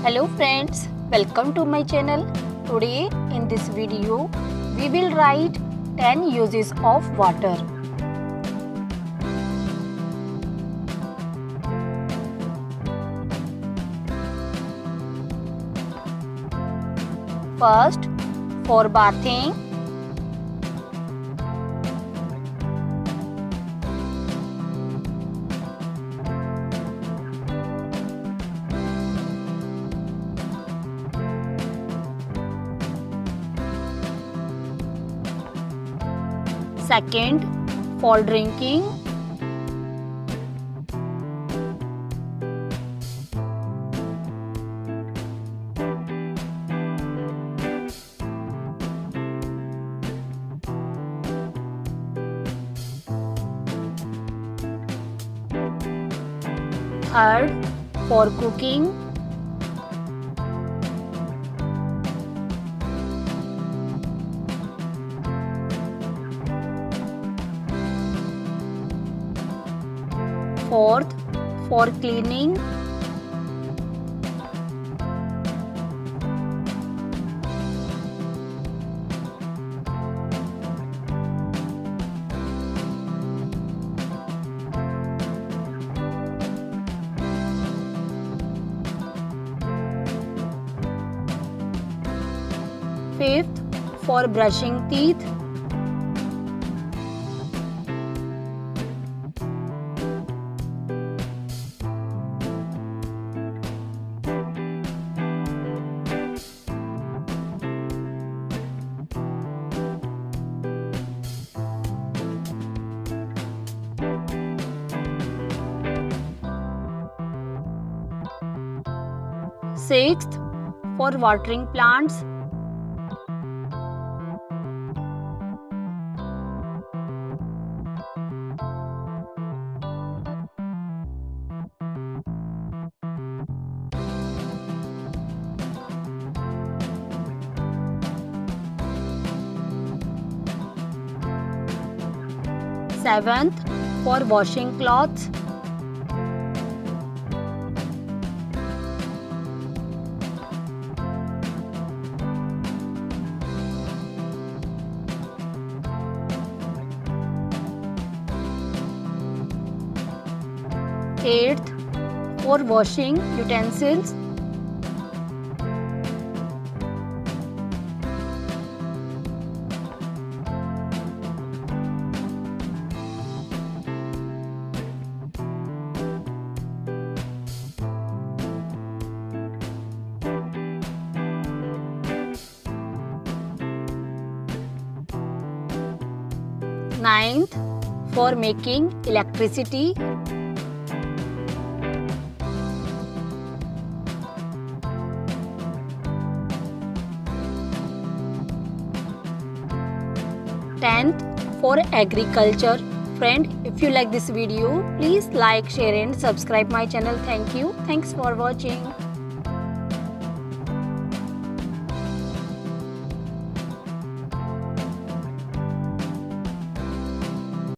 Hello friends, welcome to my channel. Today in this video we will write 10 uses of water. First, for bathing. Second, for drinking. Third, for cooking. Fourth, for cleaning. Fifth, for brushing teeth. Sixth, for watering plants. Seventh, for washing clothes. Eighth, for washing utensils. Ninth, for making electricity. 10th, for agriculture. Friend, if you like this video, please like, share and subscribe my channel. Thank you. Thanks for watching.